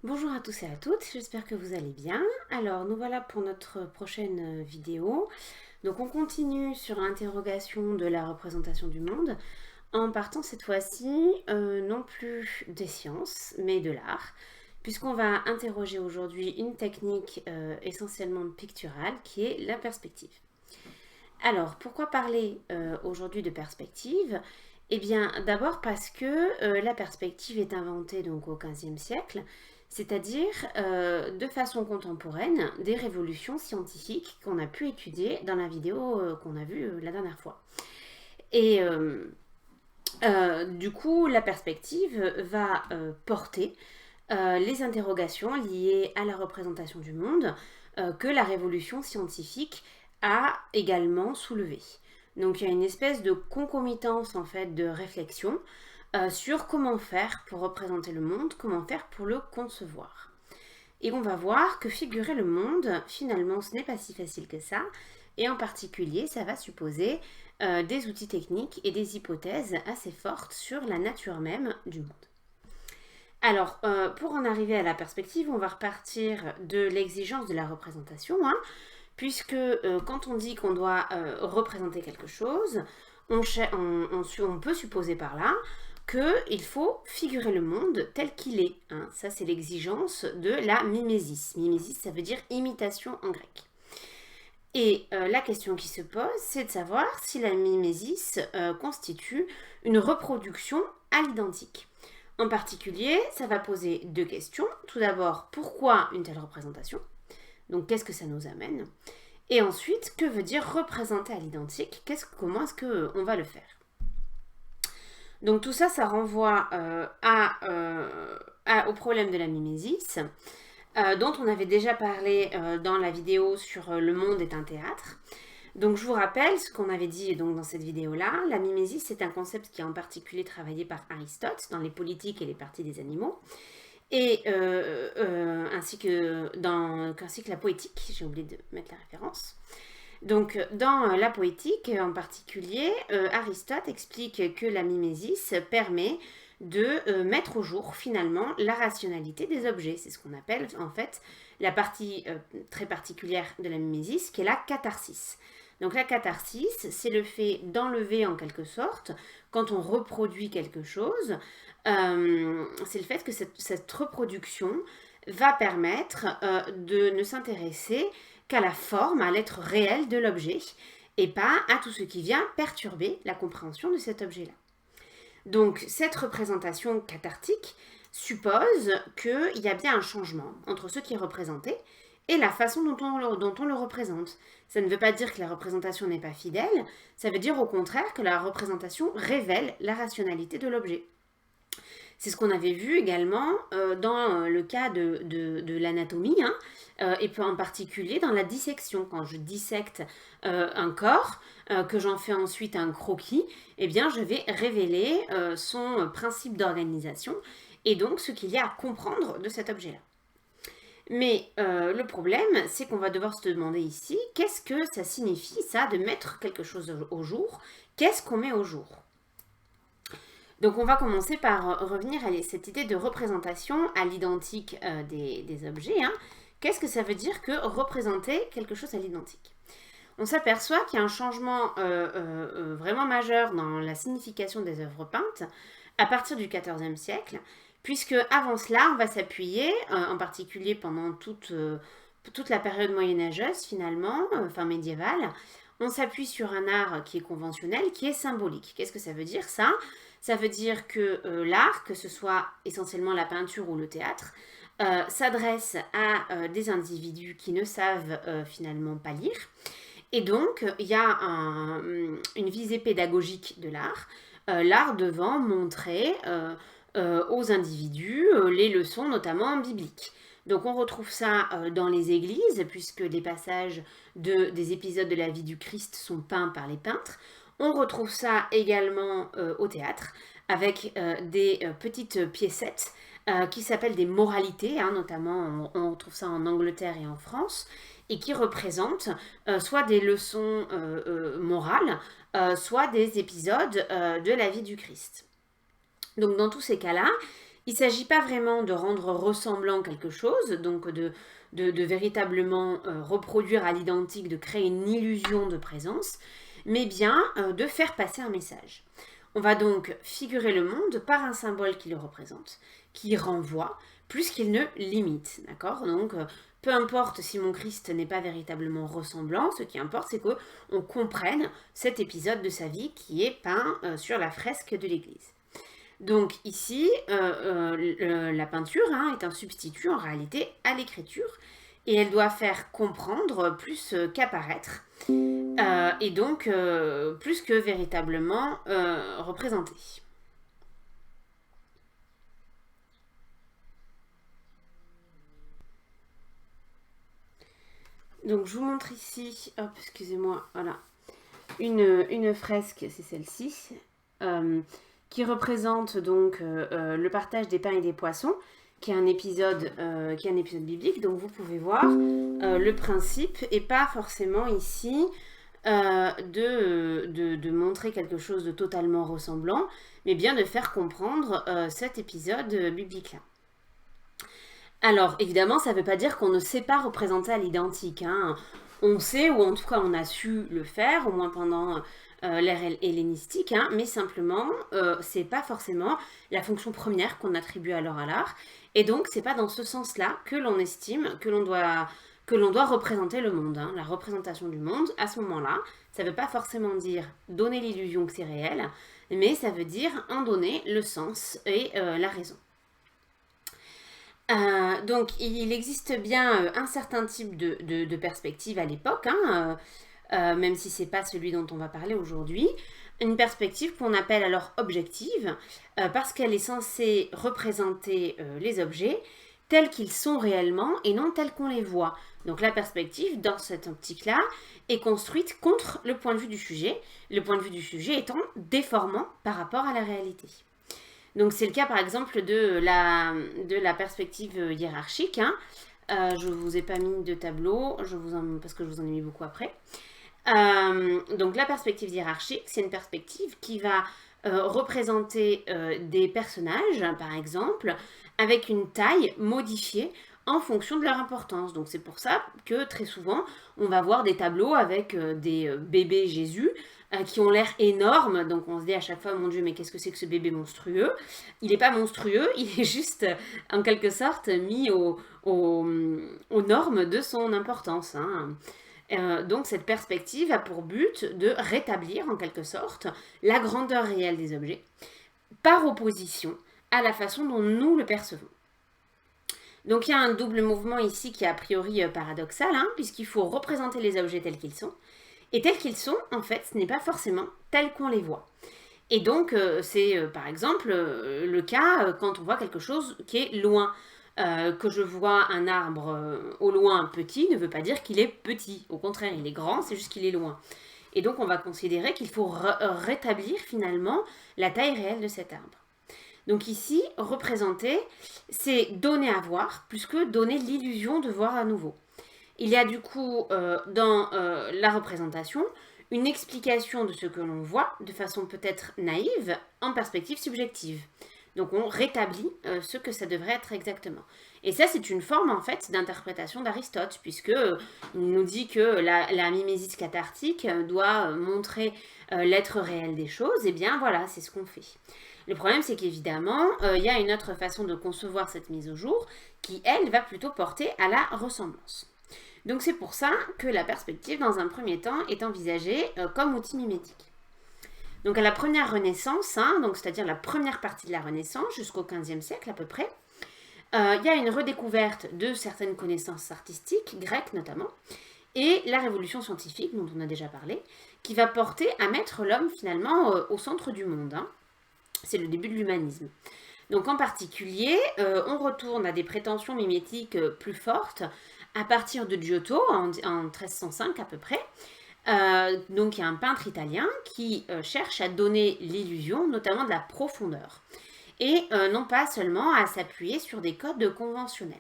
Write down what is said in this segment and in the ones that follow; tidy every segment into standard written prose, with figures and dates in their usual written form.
Bonjour à tous et à toutes, j'espère que vous allez bien. Alors nous voilà pour notre prochaine vidéo. Donc on continue sur l'interrogation de la représentation du monde en partant cette fois-ci non plus des sciences mais de l'art, puisqu'on va interroger aujourd'hui une technique essentiellement picturale qui est la perspective. Alors pourquoi parler aujourd'hui de perspective? Eh bien d'abord parce que la perspective est inventée donc au XVe siècle, c'est-à-dire de façon contemporaine des révolutions scientifiques qu'on a pu étudier dans la vidéo qu'on a vue la dernière fois. Et du coup, la perspective va porter les interrogations liées à la représentation du monde que la révolution scientifique a également soulevées. Donc il y a une espèce de concomitance en fait de réflexion sur comment faire pour représenter le monde, comment faire pour le concevoir. Et on va voir que figurer le monde, finalement, ce n'est pas si facile que ça. Et en particulier, ça va supposer des outils techniques et des hypothèses assez fortes sur la nature même du monde. Alors, pour en arriver à la perspective, on va repartir de l'exigence de la représentation, puisque quand on dit qu'on doit représenter quelque chose, on peut supposer par là qu'il faut figurer le monde tel qu'il est. Ça, c'est l'exigence de la mimésis. Mimésis, ça veut dire imitation en grec. Et la question qui se pose, c'est de savoir si la mimésis constitue une reproduction à l'identique. En particulier, ça va poser deux questions. Tout d'abord, pourquoi une telle représentation? Donc, qu'est-ce que ça nous amène? Et ensuite, que veut dire représenter à l'identique? Comment est-ce qu'on va le faire? Donc tout ça, ça renvoie au problème de la mimésis, dont on avait déjà parlé dans la vidéo sur Le monde est un théâtre. Donc je vous rappelle ce qu'on avait dit donc, dans cette vidéo-là. La mimésis, c'est un concept qui est en particulier travaillé par Aristote dans les politiques et les parties des animaux, et ainsi que la poétique, j'ai oublié de mettre la référence. Donc, dans la poétique en particulier, Aristote explique que la mimésis permet de mettre au jour finalement la rationalité des objets. C'est ce qu'on appelle en fait la partie très particulière de la mimésis qui est la catharsis. Donc la catharsis, c'est le fait d'enlever en quelque sorte, quand on reproduit quelque chose, c'est le fait que cette reproduction va permettre de ne s'intéresser qu'à la forme, à l'être réel de l'objet, et pas à tout ce qui vient perturber la compréhension de cet objet-là. Donc cette représentation cathartique suppose qu'il y a bien un changement entre ce qui est représenté et la façon dont on le représente. Ça ne veut pas dire que la représentation n'est pas fidèle, ça veut dire au contraire que la représentation révèle la rationalité de l'objet. C'est ce qu'on avait vu également dans le cas de l'anatomie, et en particulier dans la dissection. Quand je dissecte un corps, que j'en fais ensuite un croquis, eh bien je vais révéler son principe d'organisation et donc ce qu'il y a à comprendre de cet objet-là. Mais le problème, c'est qu'on va devoir se demander ici, qu'est-ce que ça signifie ça de mettre quelque chose au jour? Qu'est-ce qu'on met au jour? Donc on va commencer par revenir à cette idée de représentation à l'identique des objets. Qu'est-ce que ça veut dire que représenter quelque chose à l'identique? On s'aperçoit qu'il y a un changement vraiment majeur dans la signification des œuvres peintes à partir du XIVe siècle, puisque avant cela, on va s'appuyer, en particulier pendant toute la période moyenâgeuse finalement, enfin médiévale, on s'appuie sur un art qui est conventionnel, qui est symbolique. Qu'est-ce que ça veut dire ça? Ça veut dire que l'art, que ce soit essentiellement la peinture ou le théâtre, s'adresse à des individus qui ne savent finalement pas lire. Et donc, il y a une visée pédagogique de l'art, l'art devant montrer aux individus les leçons notamment bibliques. Donc on retrouve ça dans les églises, puisque les passages des épisodes de la vie du Christ sont peints par les peintres. On retrouve ça également au théâtre, avec des petites piécettes qui s'appellent des moralités, notamment on retrouve ça en Angleterre et en France, et qui représentent soit des leçons morales, soit des épisodes de la vie du Christ. Donc dans tous ces cas-là, Il ne s'agit pas vraiment de rendre ressemblant quelque chose, donc de véritablement reproduire à l'identique, de créer une illusion de présence, mais bien de faire passer un message. On va donc figurer le monde par un symbole qui le représente, qui renvoie, plus qu'il ne limite, d'accord? Donc, peu importe si mon Christ n'est pas véritablement ressemblant, ce qui importe, c'est qu'on comprenne cet épisode de sa vie qui est peint sur la fresque de l'église. Donc ici, la peinture est un substitut en réalité à l'écriture et elle doit faire comprendre plus qu'apparaître et donc plus que véritablement représenter. Donc je vous montre ici, hop, excusez-moi, voilà, une fresque, c'est celle-ci, qui représente donc le partage des pains et des poissons, qui est un épisode biblique. Donc vous pouvez voir le principe et pas forcément ici de montrer quelque chose de totalement ressemblant, mais bien de faire comprendre cet épisode biblique-là. Alors, évidemment, ça ne veut pas dire qu'on ne sait pas représenter à l'identique. Hein. On sait, ou en tout cas on a su le faire, au moins pendant l'ère hellénistique, hein, mais simplement, c'est pas forcément la fonction première qu'on attribue alors à l'art. Et donc, c'est pas dans ce sens-là que l'on estime que l'on doit représenter le monde. Hein. La représentation du monde, à ce moment-là, ça ne veut pas forcément dire donner l'illusion que c'est réel, mais ça veut dire en donner le sens et la raison. Donc, il existe bien un certain type de perspective à l'époque, hein, même si c'est pas celui dont on va parler aujourd'hui. Une perspective qu'on appelle alors objective, parce qu'elle est censée représenter les objets tels qu'ils sont réellement et non tels qu'on les voit. Donc la perspective, dans cette optique-là, est construite contre le point de vue du sujet, le point de vue du sujet étant déformant par rapport à la réalité. Donc c'est le cas par exemple de la perspective hiérarchique. Hein. Je ne vous ai pas mis de tableau, parce que je vous en ai mis beaucoup après. Donc la perspective hiérarchique, c'est une perspective qui va représenter des personnages, par exemple, avec une taille modifiée en fonction de leur importance. Donc c'est pour ça que très souvent, on va voir des tableaux avec des bébés Jésus qui ont l'air énormes. Donc on se dit à chaque fois, mon Dieu, mais qu'est-ce que c'est que ce bébé monstrueux? Il n'est pas monstrueux, il est juste en quelque sorte mis aux normes de son importance. Hein. Donc cette perspective a pour but de rétablir en quelque sorte la grandeur réelle des objets par opposition à la façon dont nous le percevons. Donc il y a un double mouvement ici qui est a priori paradoxal, hein, puisqu'il faut représenter les objets tels qu'ils sont. Et tels qu'ils sont, en fait, ce n'est pas forcément tel qu'on les voit. Et donc c'est par exemple le cas quand on voit quelque chose qui est loin. Que je vois un arbre au loin petit ne veut pas dire qu'il est petit. Au contraire, il est grand, c'est juste qu'il est loin. Et donc, on va considérer qu'il faut rétablir finalement la taille réelle de cet arbre. Donc ici, représenter, c'est donner à voir, plus que donner l'illusion de voir à nouveau. Il y a du coup, dans la représentation, une explication de ce que l'on voit, de façon peut-être naïve, en perspective subjective. Donc on rétablit ce que ça devrait être exactement. Et ça, c'est une forme en fait d'interprétation d'Aristote, puisque il nous dit que la mimésis cathartique doit montrer l'être réel des choses. Et bien voilà, c'est ce qu'on fait. Le problème, c'est qu'évidemment, il y a une autre façon de concevoir cette mise au jour qui, elle, va plutôt porter à la ressemblance. Donc c'est pour ça que la perspective, dans un premier temps, est envisagée comme outil mimétique. Donc à la première Renaissance, hein, donc c'est-à-dire la première partie de la Renaissance, jusqu'au XVe siècle à peu près, il y a une redécouverte de certaines connaissances artistiques, grecques notamment, et la révolution scientifique, dont on a déjà parlé, qui va porter à mettre l'homme finalement au centre du monde. Hein. C'est le début de l'humanisme. Donc en particulier, on retourne à des prétentions mimétiques plus fortes à partir de Giotto en 1305 à peu près. Donc il y a un peintre italien qui cherche à donner l'illusion, notamment de la profondeur, et non pas seulement à s'appuyer sur des codes conventionnels.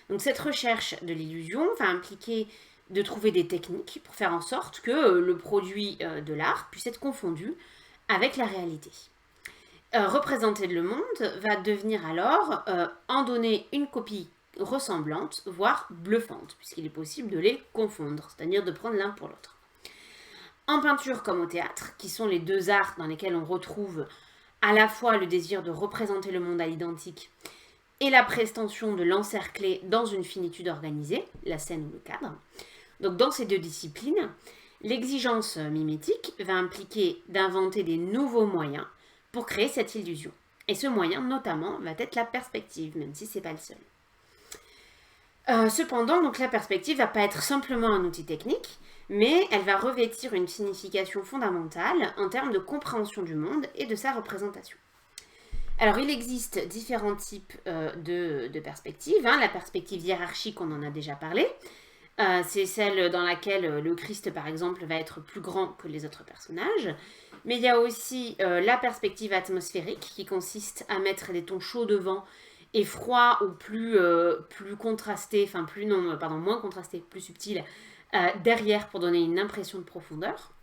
Donc cette recherche de l'illusion va impliquer de trouver des techniques pour faire en sorte que le produit de l'art puisse être confondu avec la réalité. représenter le monde va devenir alors en donner une copie ressemblante, voire bluffante, puisqu'il est possible de les confondre, c'est-à-dire de prendre l'un pour l'autre. En peinture comme au théâtre, qui sont les deux arts dans lesquels on retrouve à la fois le désir de représenter le monde à l'identique et la prétention de l'encercler dans une finitude organisée, la scène ou le cadre. Donc dans ces deux disciplines, l'exigence mimétique va impliquer d'inventer des nouveaux moyens pour créer cette illusion. Et ce moyen, notamment, va être la perspective, même si ce n'est pas le seul. Cependant, donc, la perspective ne va pas être simplement un outil technique, mais elle va revêtir une signification fondamentale en termes de compréhension du monde et de sa représentation. Alors, il existe différents types de perspectives. La perspective hiérarchique, on en a déjà parlé. C'est celle dans laquelle le Christ, par exemple, va être plus grand que les autres personnages. Mais il y a aussi la perspective atmosphérique, qui consiste à mettre des tons chauds devant et froids ou plus contrastés, moins contrastés, plus subtils, derrière pour donner une impression de profondeur.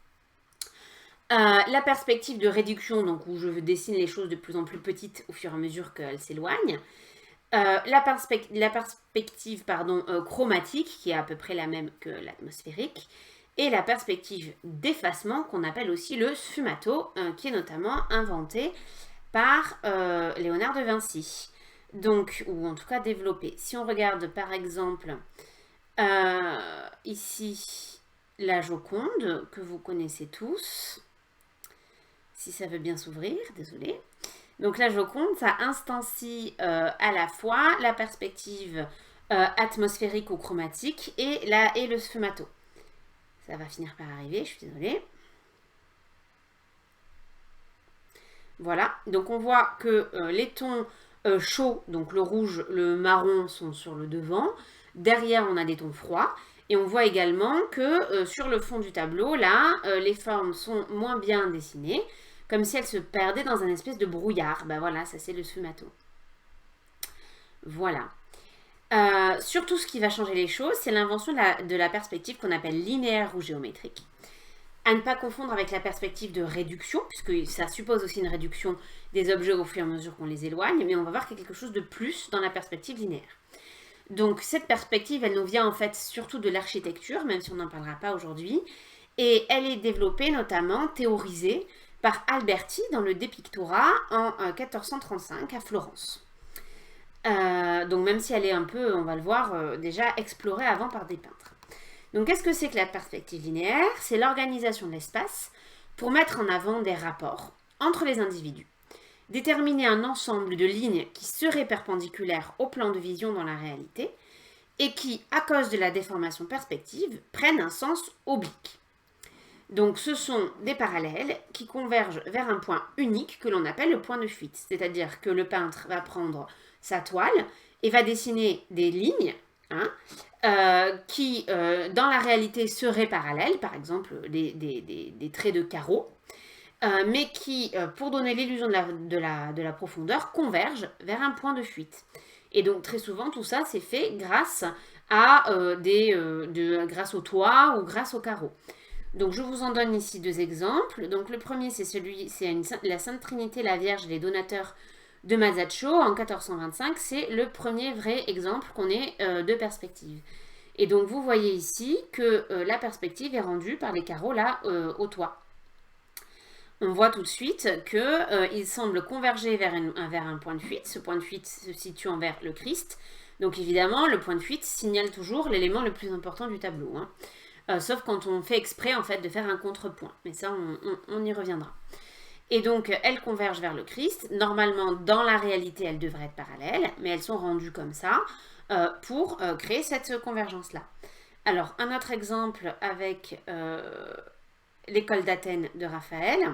La perspective de réduction, donc où je dessine les choses de plus en plus petites au fur et à mesure qu'elles s'éloignent. La perspective chromatique, qui est à peu près la même que l'atmosphérique, et la perspective d'effacement, qu'on appelle aussi le sfumato, qui est notamment inventé par Léonard de Vinci, donc, ou en tout cas développé. Si on regarde par exemple ici la Joconde, que vous connaissez tous, si ça veut bien s'ouvrir, désolé. Donc la Joconde, ça instancie à la fois la perspective atmosphérique ou chromatique et le sfumato. Ça va finir par arriver, je suis désolée. Voilà, donc on voit que les tons chauds, donc le rouge, le marron sont sur le devant. Derrière, on a des tons froids. Et on voit également que sur le fond du tableau, là, les formes sont moins bien dessinées, comme si elles se perdaient dans un espèce de brouillard. Ben voilà, ça c'est le sfumato. Voilà. Surtout, ce qui va changer les choses, c'est l'invention de la perspective qu'on appelle linéaire ou géométrique. À ne pas confondre avec la perspective de réduction, puisque ça suppose aussi une réduction des objets au fur et à mesure qu'on les éloigne, mais on va voir qu'il y a quelque chose de plus dans la perspective linéaire. Donc cette perspective, elle nous vient en fait surtout de l'architecture, même si on n'en parlera pas aujourd'hui, et elle est développée notamment, théorisée, par Alberti dans le De Pictura en 1435 à Florence. Donc même si elle est un peu, on va le voir, déjà explorée avant par des peintres. Donc qu'est-ce que c'est que la perspective linéaire? C'est l'organisation de l'espace pour mettre en avant des rapports entre les individus, déterminer un ensemble de lignes qui seraient perpendiculaires au plan de vision dans la réalité et qui, à cause de la déformation perspective, prennent un sens oblique. Donc ce sont des parallèles qui convergent vers un point unique que l'on appelle le point de fuite. C'est-à-dire que le peintre va prendre sa toile et va dessiner des lignes qui, dans la réalité, seraient parallèles, par exemple des traits de carreaux, mais qui, pour donner l'illusion de la profondeur, convergent vers un point de fuite. Et donc très souvent, tout ça, c'est fait grâce à grâce au toit ou grâce aux carreaux. Donc je vous en donne ici deux exemples. Donc le premier, c'est la Sainte Trinité, la Vierge et les donateurs de Masaccio en 1425. C'est le premier vrai exemple qu'on ait de perspective. Et donc vous voyez ici que la perspective est rendue par les carreaux là au toit. On voit tout de suite qu'il semble converger vers un point de fuite. Ce point de fuite se situe envers le Christ. Donc évidemment, le point de fuite signale toujours l'élément le plus important du tableau. Sauf quand on fait exprès en fait de faire un contrepoint. Mais ça, on y reviendra. Et donc, elles convergent vers le Christ. Normalement, dans la réalité, elles devraient être parallèles, mais elles sont rendues comme ça pour créer cette convergence-là. Alors, un autre exemple avec l'école d'Athènes de Raphaël.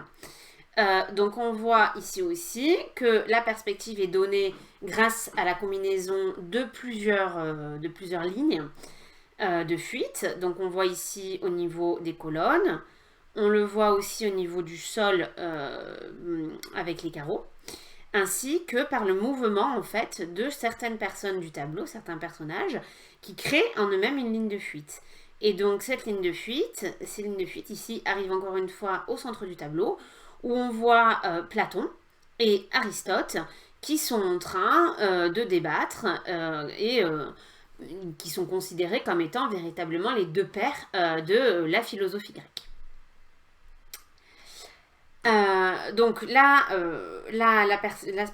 Donc, on voit ici aussi que la perspective est donnée grâce à la combinaison de plusieurs lignes de fuite. Donc, on voit ici au niveau des colonnes. On le voit aussi au niveau du sol avec les carreaux, ainsi que par le mouvement en fait de certaines personnes du tableau, certains personnages, qui créent en eux-mêmes une ligne de fuite. Et donc ces lignes de fuite ici arrivent encore une fois au centre du tableau, où on voit Platon, et Aristote, qui sont en train de débattre et qui sont considérés comme étant véritablement les deux pères de la philosophie grecque. Donc là, la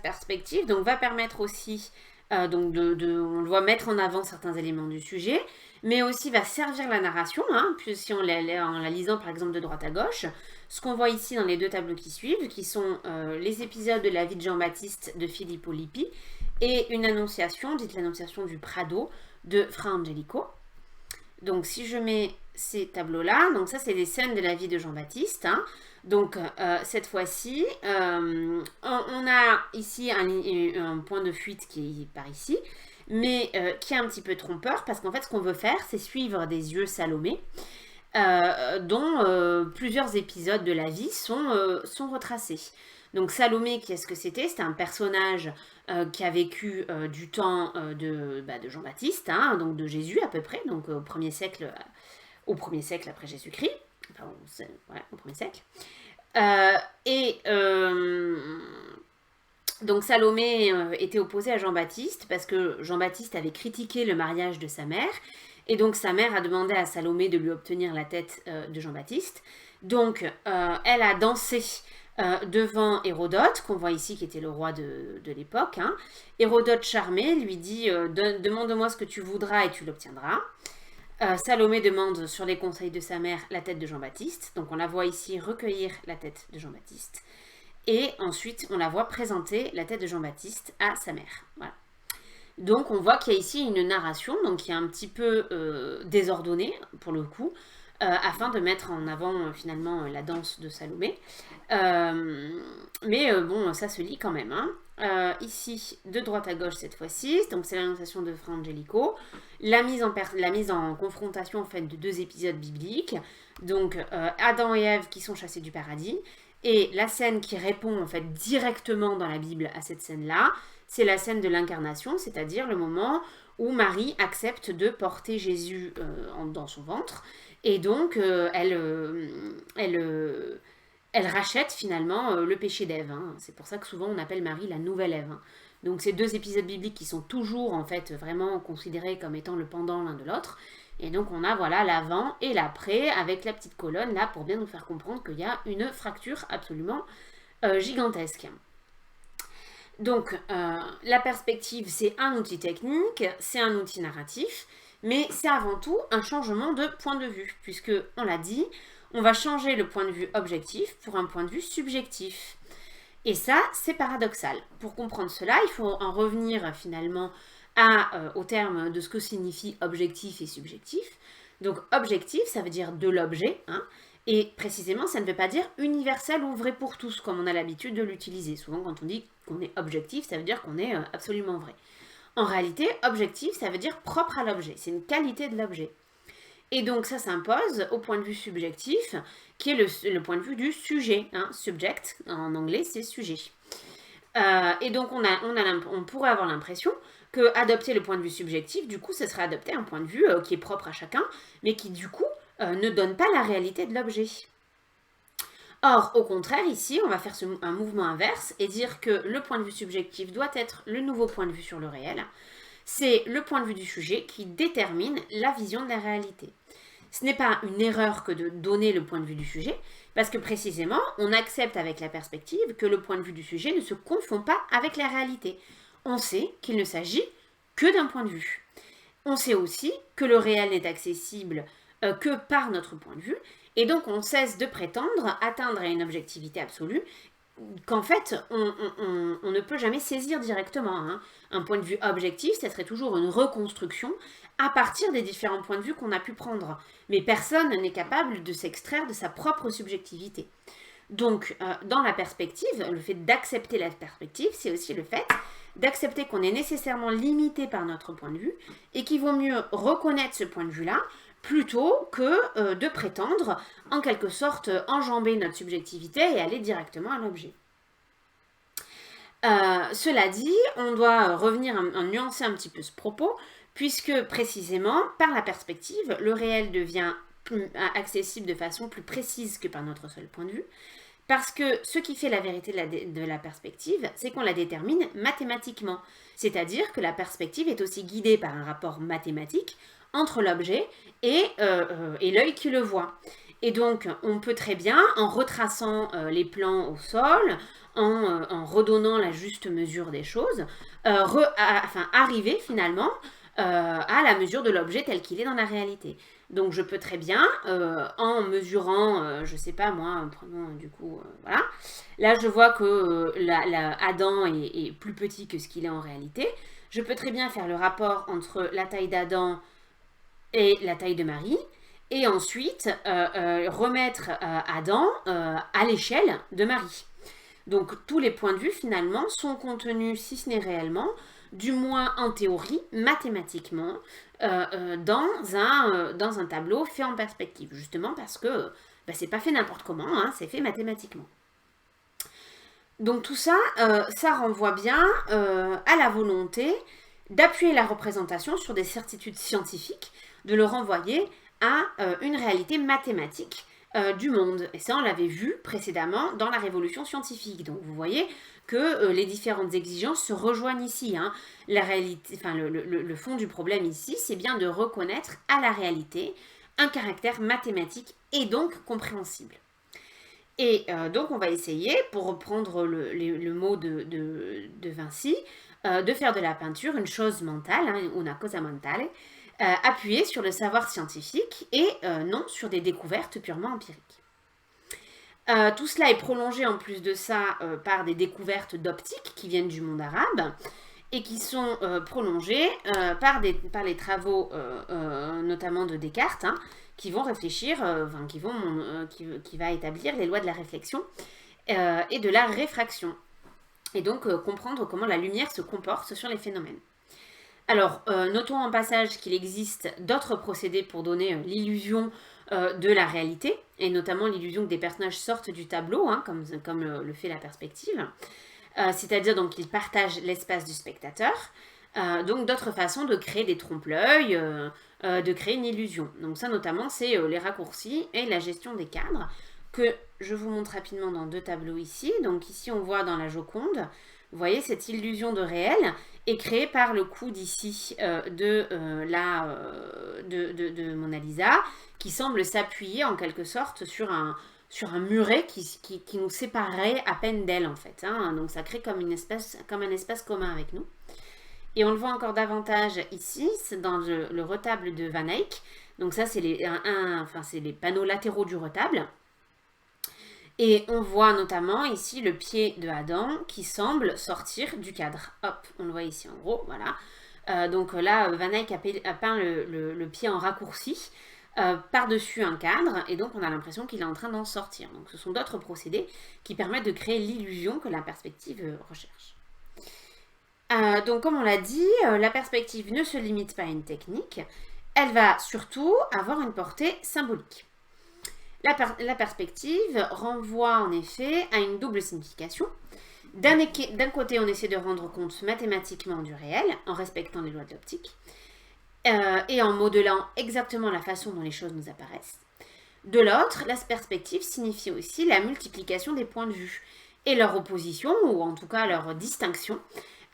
perspective donc, va permettre aussi donc on doit mettre en avant certains éléments du sujet, mais aussi va servir la narration, hein, puis si en la lisant par exemple de droite à gauche, ce qu'on voit ici dans les deux tableaux qui suivent, qui sont les épisodes de la vie de Jean-Baptiste de Filippo Lippi et une annonciation, dite l'annonciation du Prado de Fra Angelico. Donc si je mets ces tableaux-là, donc ça c'est les scènes de la vie de Jean-Baptiste, hein. Donc cette fois-ci, on a ici un point de fuite qui est par ici, mais qui est un petit peu trompeur, parce qu'en fait ce qu'on veut faire, c'est suivre des yeux Salomé, dont plusieurs épisodes de la vie sont retracés. Donc Salomé, qu'est-ce que c'était? C'était un personnage qui a vécu du temps de Jean-Baptiste, hein, donc de Jésus à peu près, donc au 1er siècle après Jésus-Christ, enfin, au 1er siècle. Donc Salomé était opposée à Jean-Baptiste parce que Jean-Baptiste avait critiqué le mariage de sa mère, et donc sa mère a demandé à Salomé de lui obtenir la tête de Jean-Baptiste. Donc elle a dansé devant Hérodote, qu'on voit ici qui était le roi de l'époque. Hein. Hérodote charmé lui dit demande-moi ce que tu voudras et tu l'obtiendras. Salomé demande sur les conseils de sa mère la tête de Jean-Baptiste. Donc on la voit ici recueillir la tête de Jean-Baptiste. Et ensuite on la voit présenter la tête de Jean-Baptiste à sa mère. Voilà. Donc on voit qu'il y a ici une narration donc, qui est un petit peu désordonnée pour le coup, afin de mettre en avant finalement la danse de Salomé. Mais bon, ça se lit quand même. Hein. Ici, de droite à gauche cette fois-ci, donc c'est l'annonciation de Fra Angelico, la mise en confrontation en fait de deux épisodes bibliques, donc Adam et Ève qui sont chassés du paradis, et la scène qui répond en fait directement dans la Bible à cette scène-là, c'est la scène de l'incarnation, c'est-à-dire le moment où Marie accepte de porter Jésus dans son ventre, et donc elle rachète finalement le péché d'Ève. Hein. C'est pour ça que souvent on appelle Marie la nouvelle Ève. Hein. Donc ces deux épisodes bibliques qui sont toujours en fait vraiment considérés comme étant le pendant l'un de l'autre. Et donc on a voilà l'avant et l'après avec la petite colonne là pour bien nous faire comprendre qu'il y a une fracture absolument gigantesque. Donc la perspective c'est un outil technique, c'est un outil narratif, mais c'est avant tout un changement de point de vue, puisque on l'a dit, on va changer le point de vue objectif pour un point de vue subjectif. Et ça, c'est paradoxal. Pour comprendre cela, il faut en revenir finalement au terme de ce que signifie objectif et subjectif. Donc objectif, ça veut dire de l'objet, hein, et précisément, ça ne veut pas dire universel ou vrai pour tous, comme on a l'habitude de l'utiliser. Souvent, quand on dit qu'on est objectif, ça veut dire qu'on est absolument vrai. En réalité, objectif, ça veut dire propre à l'objet. C'est une qualité de l'objet. Et donc ça s'impose au point de vue subjectif, qui est le point de vue du sujet. Hein. Subject, en anglais, c'est sujet. Et donc on pourrait avoir l'impression que adopter le point de vue subjectif, du coup, ce serait adopter un point de vue qui est propre à chacun, mais qui du coup ne donne pas la réalité de l'objet. Or, au contraire, ici, on va faire un mouvement inverse et dire que le point de vue subjectif doit être le nouveau point de vue sur le réel. C'est le point de vue du sujet qui détermine la vision de la réalité. Ce n'est pas une erreur que de donner le point de vue du sujet, parce que précisément, on accepte avec la perspective que le point de vue du sujet ne se confond pas avec la réalité. On sait qu'il ne s'agit que d'un point de vue. On sait aussi que le réel n'est accessible que par notre point de vue, et donc on cesse de prétendre atteindre à une objectivité absolue qu'en fait, on ne peut jamais saisir directement. Hein. Un point de vue objectif, ça serait toujours une reconstruction à partir des différents points de vue qu'on a pu prendre. Mais personne n'est capable de s'extraire de sa propre subjectivité. Donc, dans la perspective, le fait d'accepter la perspective, c'est aussi le fait d'accepter qu'on est nécessairement limité par notre point de vue et qu'il vaut mieux reconnaître ce point de vue-là plutôt que de prétendre, en quelque sorte, enjamber notre subjectivité et aller directement à l'objet. Cela dit, on doit revenir nuancer un petit peu ce propos, puisque précisément, par la perspective, le réel devient accessible de façon plus précise que par notre seul point de vue, Parce que ce qui fait la vérité de la perspective, c'est qu'on la détermine mathématiquement. C'est-à-dire que la perspective est aussi guidée par un rapport mathématique entre l'objet et l'œil qui le voit. Et donc, on peut très bien, en retraçant les plans au sol, en redonnant la juste mesure des choses, arriver finalement à la mesure de l'objet tel qu'il est dans la réalité. Donc je peux très bien, en mesurant, je sais pas moi, prenons du coup, voilà. Là je vois que Adam est plus petit que ce qu'il est en réalité. Je peux très bien faire le rapport entre la taille d'Adam et la taille de Marie. Et ensuite remettre Adam à l'échelle de Marie. Donc tous les points de vue finalement sont contenus, si ce n'est réellement, du moins en théorie, mathématiquement, dans un tableau fait en perspective, justement parce que c'est pas fait n'importe comment, hein, c'est fait mathématiquement. Donc tout ça, ça renvoie bien à la volonté d'appuyer la représentation sur des certitudes scientifiques, de le renvoyer à une réalité mathématique du monde. Et ça, on l'avait vu précédemment dans la révolution scientifique. Donc vous voyez que les différentes exigences se rejoignent ici. Hein. La réalité, le fond du problème ici, c'est bien de reconnaître à la réalité un caractère mathématique et donc compréhensible. Et donc on va essayer, pour reprendre le mot de Vinci, de faire de la peinture une chose mentale, hein, una cosa mentale, appuyée sur le savoir scientifique et non sur des découvertes purement empiriques. Tout cela est prolongé en plus de ça par des découvertes d'optique qui viennent du monde arabe et qui sont prolongées par les travaux notamment de Descartes, hein, qui vont réfléchir, qui va établir les lois de la réflexion et de la réfraction. Et donc comprendre comment la lumière se comporte sur les phénomènes. Alors, notons en passage qu'il existe d'autres procédés pour donner l'illusion de la réalité, et notamment l'illusion que des personnages sortent du tableau, hein, comme le fait la perspective, c'est-à-dire donc qu'ils partagent l'espace du spectateur, donc d'autres façons de créer des trompe-l'œil, de créer une illusion. Donc ça notamment, c'est les raccourcis et la gestion des cadres, que je vous montre rapidement dans deux tableaux ici. Donc ici, on voit dans la Joconde, vous voyez, cette illusion de réel est créée par le coude ici de Mona Lisa, qui semble s'appuyer en quelque sorte sur un muret qui nous séparerait à peine d'elle en fait. Hein. Donc ça crée comme un espace commun avec nous. Et on le voit encore davantage ici, c'est dans le retable de Van Eyck. Donc ça, c'est les panneaux latéraux du retable. Et on voit notamment ici le pied de Adam qui semble sortir du cadre. Hop, on le voit ici en gros, voilà. Donc là, Van Eyck a peint le pied en raccourci par-dessus un cadre, et donc on a l'impression qu'il est en train d'en sortir. Donc ce sont d'autres procédés qui permettent de créer l'illusion que la perspective recherche. Donc comme on l'a dit, la perspective ne se limite pas à une technique, elle va surtout avoir une portée symbolique. La perspective renvoie en effet à une double signification. D'un côté, on essaie de rendre compte mathématiquement du réel, en respectant les lois de l'optique, et en modelant exactement la façon dont les choses nous apparaissent. De l'autre, la perspective signifie aussi la multiplication des points de vue, et leur opposition, ou en tout cas leur distinction,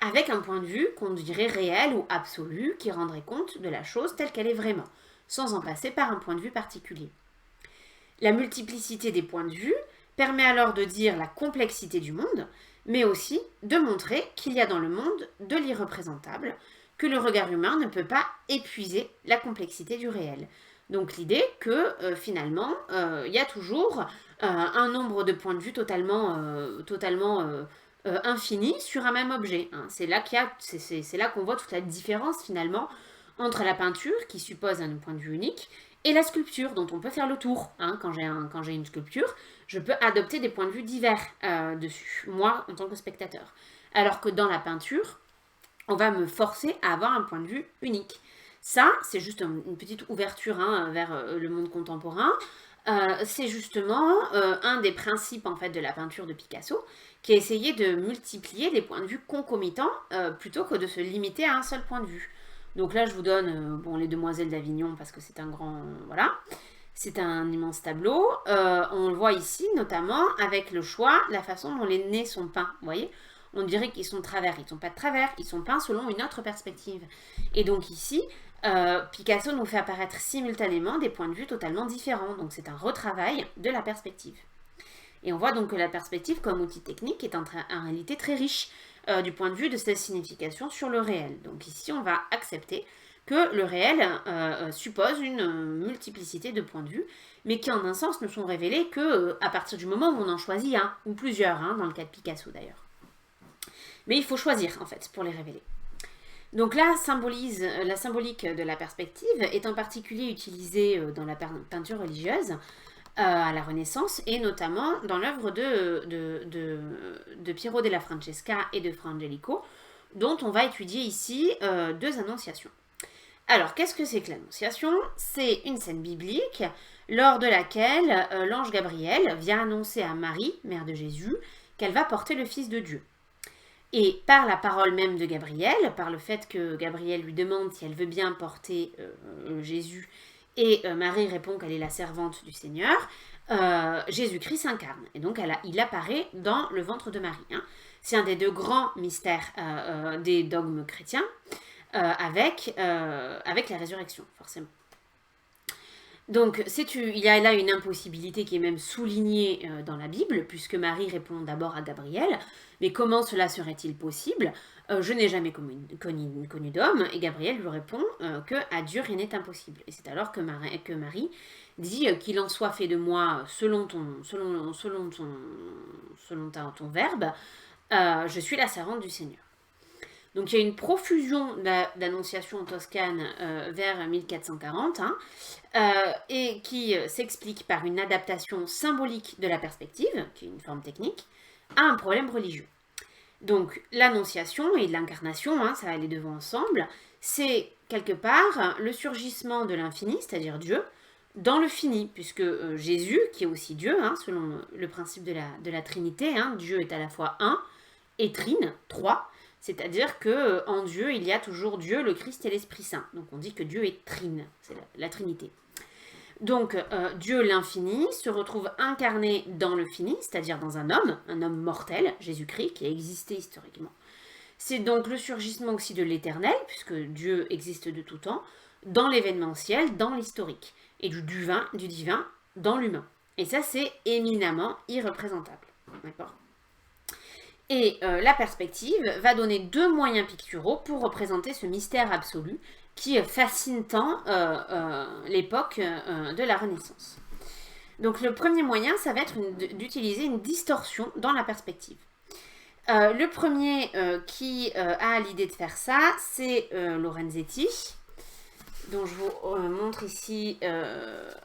avec un point de vue qu'on dirait réel ou absolu, qui rendrait compte de la chose telle qu'elle est vraiment, sans en passer par un point de vue particulier. La multiplicité des points de vue permet alors de dire la complexité du monde, mais aussi de montrer qu'il y a dans le monde de l'irreprésentable, que le regard humain ne peut pas épuiser la complexité du réel. Donc l'idée que finalement, il y a toujours un nombre de points de vue totalement infini sur un même objet. Hein. C'est là qu'on voit toute la différence finalement entre la peinture, qui suppose un point de vue unique, et la sculpture, dont on peut faire le tour. Hein. Quand j'ai une sculpture, je peux adopter des points de vue divers dessus, moi en tant que spectateur. Alors que dans la peinture, on va me forcer à avoir un point de vue unique. Ça, c'est juste une petite ouverture vers le monde contemporain. C'est justement un des principes en fait de la peinture de Picasso, qui a essayé de multiplier les points de vue concomitants plutôt que de se limiter à un seul point de vue. Donc là, je vous donne les Demoiselles d'Avignon parce que c'est un grand... voilà. C'est un immense tableau. On le voit ici, notamment avec le choix, la façon dont les nez sont peints. Vous voyez, on dirait qu'ils sont de travers. Ils ne sont pas de travers, ils sont peints selon une autre perspective. Et donc ici, Picasso nous fait apparaître simultanément des points de vue totalement différents. Donc c'est un retravail de la perspective. Et on voit donc que la perspective comme outil technique est en réalité très riche du point de vue de sa signification sur le réel. Donc ici, on va accepter que le réel suppose une multiplicité de points de vue, mais qui en un sens ne sont révélés que à partir du moment où on en choisit un, ou plusieurs, hein, dans le cas de Picasso d'ailleurs. Mais il faut choisir en fait pour les révéler. Donc là, la symbolique de la perspective est en particulier utilisée dans la peinture religieuse à la Renaissance, et notamment dans l'œuvre de Piero della Francesca et de Fra Angelico, dont on va étudier ici deux annonciations. Alors, qu'est-ce que c'est que l'annonciation? C'est une scène biblique lors de laquelle l'ange Gabriel vient annoncer à Marie, mère de Jésus, qu'elle va porter le Fils de Dieu. Et par la parole même de Gabriel, par le fait que Gabriel lui demande si elle veut bien porter Jésus, et Marie répond qu'elle est la servante du Seigneur, Jésus-Christ s'incarne. Et donc il apparaît dans le ventre de Marie. Hein. C'est un des deux grands mystères des dogmes chrétiens, avec la résurrection, forcément. Donc, il y a là une impossibilité qui est même soulignée dans la Bible, puisque Marie répond d'abord à Gabriel. Mais comment cela serait-il possible? Je n'ai jamais connu d'homme. Et Gabriel lui répond que à Dieu rien n'est impossible. Et c'est alors que Marie dit qu'il en soit fait de moi selon ton verbe, je suis la servante du Seigneur. Donc il y a une profusion d'annonciations toscanes vers 1440, hein, et qui s'explique par une adaptation symbolique de la perspective, qui est une forme technique, à un problème religieux. Donc l'annonciation et l'incarnation, hein, ça va les deux ensemble, c'est quelque part le surgissement de l'infini, c'est-à-dire Dieu, dans le fini, puisque Jésus, qui est aussi Dieu, hein, selon le principe de la Trinité, hein, Dieu est à la fois un et trine, trois. C'est-à-dire qu'en Dieu, il y a toujours Dieu, le Christ et l'Esprit Saint. Donc on dit que Dieu est trine, c'est la Trinité. Donc Dieu l'infini se retrouve incarné dans le fini, c'est-à-dire dans un homme mortel, Jésus-Christ, qui a existé historiquement. C'est donc le surgissement aussi de l'éternel, puisque Dieu existe de tout temps, dans l'événementiel, dans l'historique, et du divin dans l'humain. Et ça, c'est éminemment irreprésentable. D'accord ? Et la perspective va donner deux moyens picturaux pour représenter ce mystère absolu qui fascine tant l'époque de la Renaissance. Donc le premier moyen, ça va être d'utiliser une distorsion dans la perspective. Le premier qui a l'idée de faire ça, c'est Lorenzetti, dont je vous montre ici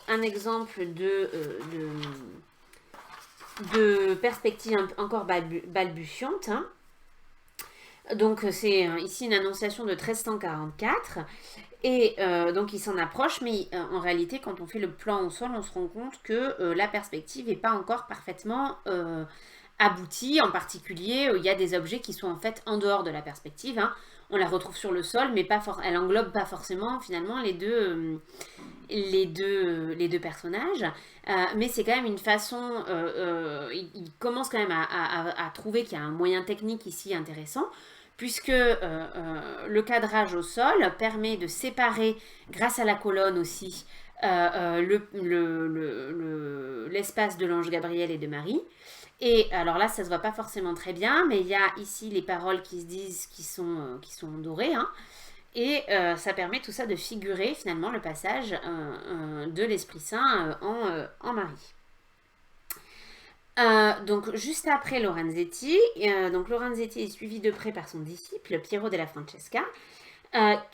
un exemple de perspective encore balbutiante. Hein. Donc c'est ici une annonciation de 1344 et donc il s'en approche, mais en réalité quand on fait le plan au sol, on se rend compte que la perspective n'est pas encore parfaitement aboutie. En particulier, il y a des objets qui sont en fait en dehors de la perspective. Hein. On la retrouve sur le sol, mais elle englobe pas forcément finalement les deux personnages, mais c'est quand même une façon, il commence quand même à trouver qu'il y a un moyen technique ici intéressant, puisque le cadrage au sol permet de séparer, grâce à la colonne aussi, l'espace de l'ange Gabriel et de Marie. Et alors là, ça se voit pas forcément très bien, mais il y a ici les paroles qui se disent qui sont dorées, hein. Et ça permet tout ça de figurer finalement le passage de l'Esprit Saint en Marie. Donc juste après Lorenzetti, donc Lorenzetti est suivi de près par son disciple Piero della Francesca,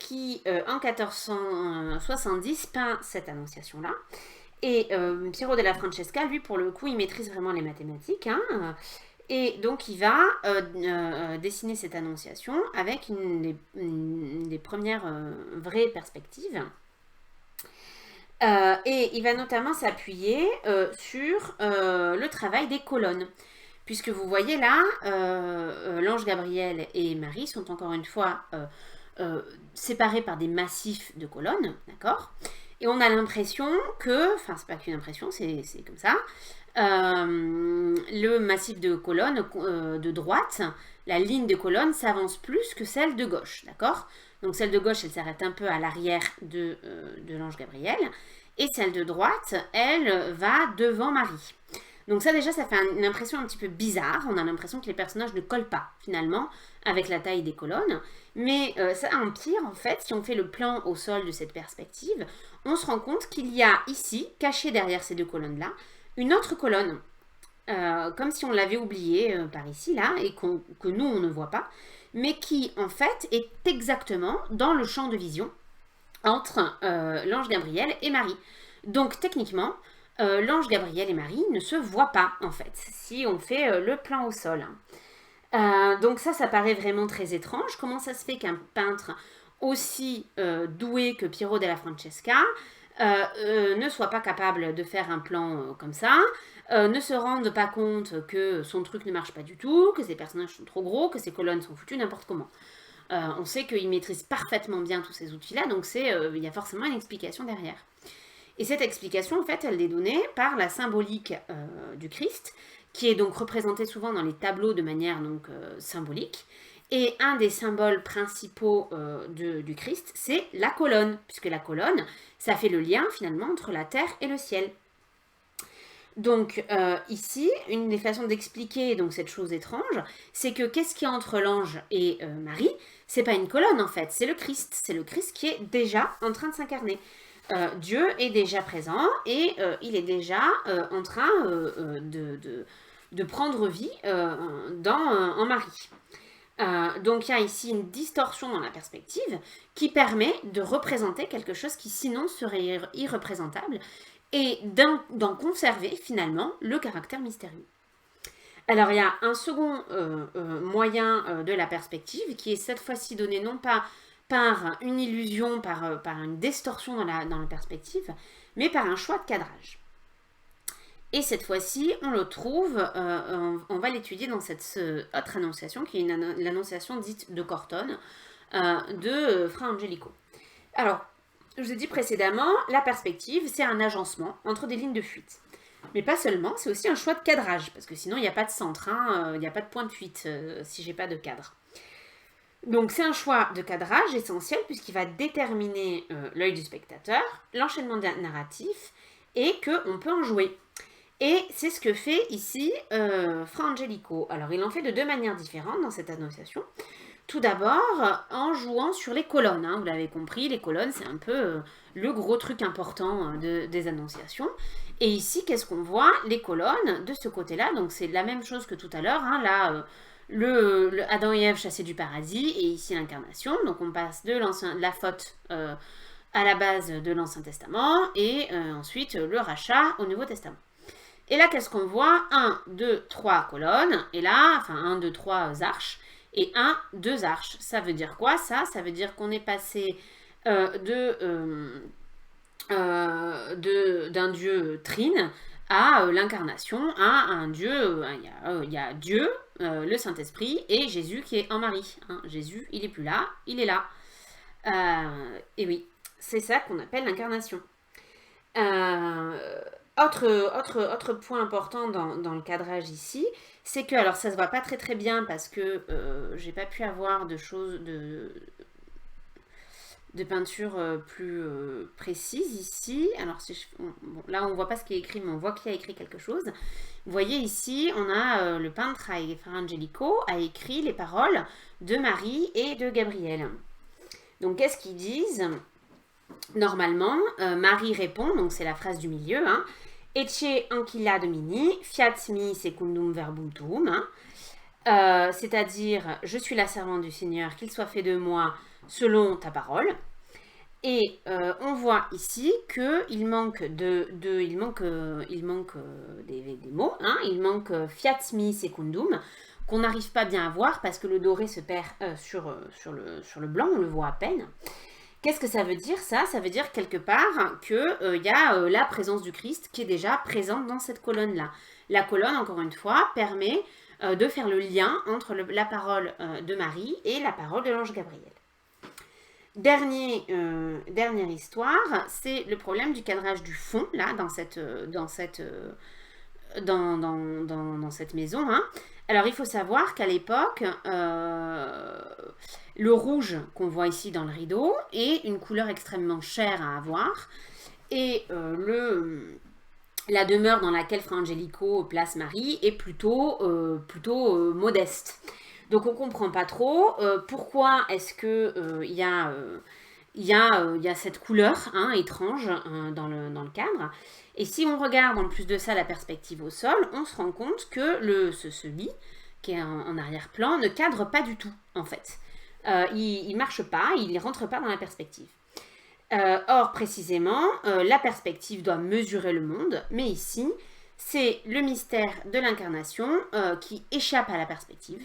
qui en 1470 peint cette annonciation-là. Et Piero della Francesca, lui, pour le coup, il maîtrise vraiment les mathématiques, hein, et donc il va dessiner cette annonciation avec une des premières vraies perspectives. Et il va notamment s'appuyer sur le travail des colonnes. Puisque vous voyez là, l'ange Gabriel et Marie sont encore une fois séparés par des massifs de colonnes, d'accord ? Et on a l'impression que, enfin c'est pas qu'une impression, c'est comme ça, le massif de colonne de droite, la ligne de colonne s'avance plus que celle de gauche, d'accord? Donc celle de gauche, elle s'arrête un peu à l'arrière de l'ange Gabriel, et celle de droite, elle va devant Marie. Donc ça déjà, ça fait une impression un petit peu bizarre, on a l'impression que les personnages ne collent pas finalement avec la taille des colonnes, mais ça empire en fait, si on fait le plan au sol de cette perspective, on se rend compte qu'il y a ici, caché derrière ces deux colonnes-là, une autre colonne, comme si on l'avait oubliée par ici, là, et que nous, on ne voit pas, mais qui, en fait, est exactement dans le champ de vision entre l'ange Gabriel et Marie. Donc, techniquement, l'ange Gabriel et Marie ne se voient pas, en fait, si on fait le plan au sol. Donc ça paraît vraiment très étrange. Comment ça se fait qu'un peintre aussi doué que Piero della Francesca ne soit pas capable de faire un plan comme ça, ne se rende pas compte que son truc ne marche pas du tout, que ses personnages sont trop gros, que ses colonnes sont foutues n'importe comment. On sait qu'il maîtrise parfaitement bien tous ces outils-là, donc il y a forcément une explication derrière. Et cette explication, en fait, elle est donnée par la symbolique du Christ, qui est donc représentée souvent dans les tableaux de manière donc symbolique. Et un des symboles principaux du Christ, c'est la colonne, puisque la colonne, ça fait le lien finalement entre la terre et le ciel. Donc ici, une des façons d'expliquer donc cette chose étrange, c'est que qu'est-ce qu'il y a entre l'ange et Marie? C'est pas une colonne en fait, c'est le Christ qui est déjà en train de s'incarner. Dieu est déjà présent et il est déjà en train de prendre vie en Marie. Donc il y a ici une distorsion dans la perspective qui permet de représenter quelque chose qui sinon serait irreprésentable et d'en conserver finalement le caractère mystérieux. Alors il y a un second moyen de la perspective qui est cette fois-ci donné non pas par une illusion, par une distorsion dans la perspective, mais par un choix de cadrage. Et cette fois-ci, on le trouve, on va l'étudier dans cette autre annonciation, qui est l'annonciation dite de Cortone, de Fra Angelico. Alors, je vous ai dit précédemment, la perspective, c'est un agencement entre des lignes de fuite. Mais pas seulement, c'est aussi un choix de cadrage, parce que sinon, il n'y a pas de centre, il n'y a pas de point de fuite si j'ai pas de cadre. Donc, c'est un choix de cadrage essentiel, puisqu'il va déterminer l'œil du spectateur, l'enchaînement narratif, et qu'on peut en jouer. Et c'est ce que fait ici Fra Angelico. Alors, il en fait de deux manières différentes dans cette annonciation. Tout d'abord, en jouant sur les colonnes. Vous l'avez compris, les colonnes, c'est un peu le gros truc important des annonciations. Et ici, qu'est-ce qu'on voit? Les colonnes de ce côté-là. Donc, c'est la même chose que tout à l'heure. Là, le Adam et Ève chassés du paradis. Et ici, l'incarnation. Donc, on passe de la faute à la base de l'Ancien Testament. Et ensuite, le rachat au Nouveau Testament. Et là, qu'est-ce qu'on voit? 1, 2, 3 colonnes. Et là, enfin, 1, 2, 3 arches. Et 1, 2 arches. Ça veut dire quoi, ça? Ça veut dire qu'on est passé d'un dieu trine à l'incarnation, à un dieu. Il y a Dieu, le Saint-Esprit, et Jésus qui est en Marie. Jésus, il n'est plus là, il est là. Et oui, c'est ça qu'on appelle l'incarnation. Autre point important dans le cadrage ici, c'est que, alors ça se voit pas très très bien parce que j'ai pas pu avoir de choses de peinture plus précise ici. Alors bon, là on voit pas ce qui est écrit, mais on voit qu'il y a écrit quelque chose. Vous voyez ici, on a le peintre Fra Angelico a écrit les paroles de Marie et de Gabriel. Donc qu'est-ce qu'ils disent? Normalement, Marie répond, donc c'est la phrase du milieu, Ecce ancilla domini, fiat mi secundum verbum tuum, c'est-à-dire, je suis la servante du Seigneur, qu'il soit fait de moi selon ta parole. Et on voit ici qu'il manque des mots, il manque fiat mi secundum, qu'on n'arrive pas bien à voir parce que le doré se perd sur le blanc, on le voit à peine. Qu'est-ce que ça veut dire ça? Ça veut dire quelque part qu'il y a la présence du Christ qui est déjà présente dans cette colonne-là. La colonne, encore une fois, permet de faire le lien entre la parole de Marie et la parole de l'ange Gabriel. Dernière histoire, c'est le problème du cadrage du fond, là, dans cette maison. Hein. Alors, il faut savoir qu'à l'époque, le rouge qu'on voit ici dans le rideau est une couleur extrêmement chère à avoir. Et la demeure dans laquelle Fra Angelico place Marie est plutôt modeste. Donc on ne comprend pas trop pourquoi est-ce qu'il y a cette couleur étrange dans le cadre. Et si on regarde en plus de ça la perspective au sol, on se rend compte que ce lit, qui est en arrière-plan, ne cadre pas du tout en fait. Il ne marche pas, il ne rentre pas dans la perspective. Or, précisément, la perspective doit mesurer le monde, mais ici, c'est le mystère de l'incarnation qui échappe à la perspective.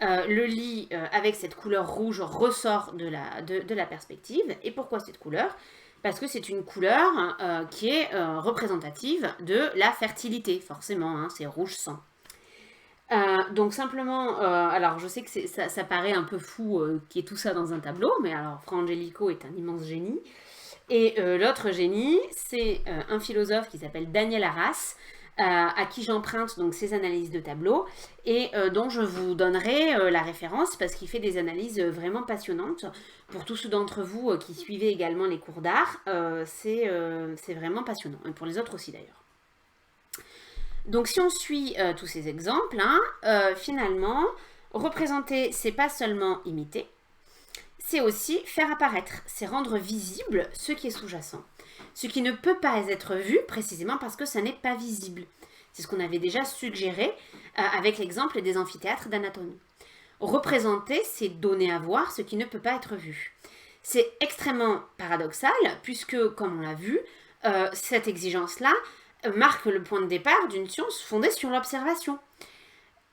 Le lit avec cette couleur rouge ressort de la perspective. Et pourquoi cette couleur? Parce que c'est une couleur qui est représentative de la fertilité, forcément, hein, c'est rouge sang. Donc simplement, alors je sais que ça paraît un peu fou qu'il y ait tout ça dans un tableau, mais alors Fra Angelico est un immense génie. Et l'autre génie, c'est un philosophe qui s'appelle Daniel Arras, à qui j'emprunte donc ses analyses de tableaux et dont je vous donnerai la référence parce qu'il fait des analyses vraiment passionnantes. Pour tous ceux d'entre vous qui suivez également les cours d'art, c'est vraiment passionnant, et pour les autres aussi d'ailleurs. Donc si on suit tous ces exemples, finalement, représenter, c'est pas seulement imiter, c'est aussi faire apparaître, c'est rendre visible ce qui est sous-jacent. Ce qui ne peut pas être vu précisément parce que ça n'est pas visible. C'est ce qu'on avait déjà suggéré avec l'exemple des amphithéâtres d'anatomie. Représenter, c'est donner à voir ce qui ne peut pas être vu. C'est extrêmement paradoxal puisque, comme on l'a vu, cette exigence-là marque le point de départ d'une science fondée sur l'observation.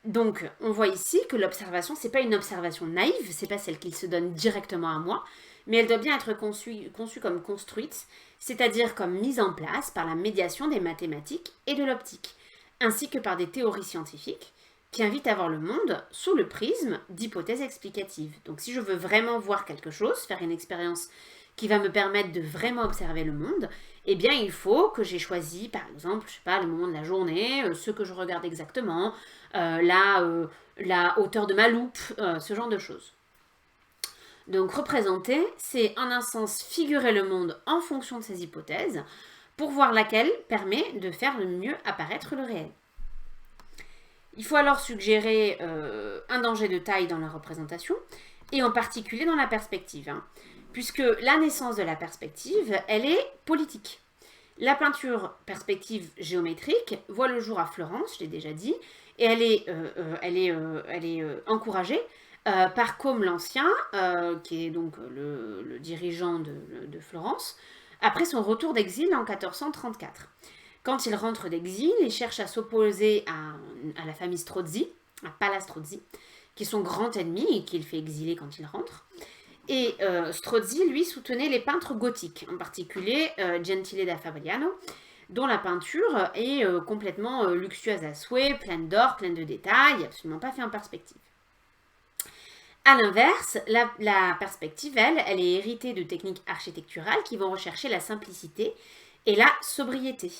Donc, on voit ici que l'observation, c'est pas une observation naïve, c'est pas celle qui se donne directement à moi, mais elle doit bien être conçue comme construite, c'est-à-dire comme mise en place par la médiation des mathématiques et de l'optique, ainsi que par des théories scientifiques qui invitent à voir le monde sous le prisme d'hypothèses explicatives. Donc, si je veux vraiment voir quelque chose, faire une expérience qui va me permettre de vraiment observer le monde, eh bien, il faut que j'ai choisi, par exemple, je sais pas, le moment de la journée, ce que je regarde exactement, la hauteur de ma loupe, ce genre de choses. Donc, représenter, c'est en un sens figurer le monde en fonction de ces hypothèses, pour voir laquelle permet de faire le mieux apparaître le réel. Il faut alors suggérer un danger de taille dans la représentation, et en particulier dans la perspective, puisque la naissance de la perspective, elle est politique. La peinture perspective géométrique voit le jour à Florence, je l'ai déjà dit, et elle est encouragée par Côme l'Ancien, qui est donc le dirigeant de Florence, après son retour d'exil en 1434. Quand il rentre d'exil, il cherche à s'opposer à la famille Strozzi, à Palla Strozzi, qui est son grand ennemi et qui le fait exiler quand il rentre. Et Strozzi, lui, soutenait les peintres gothiques, en particulier Gentile da Fabriano, dont la peinture est complètement luxueuse à souhait, pleine d'or, pleine de détails, absolument pas fait en perspective. A l'inverse, la perspective, elle est héritée de techniques architecturales qui vont rechercher la simplicité et la sobriété.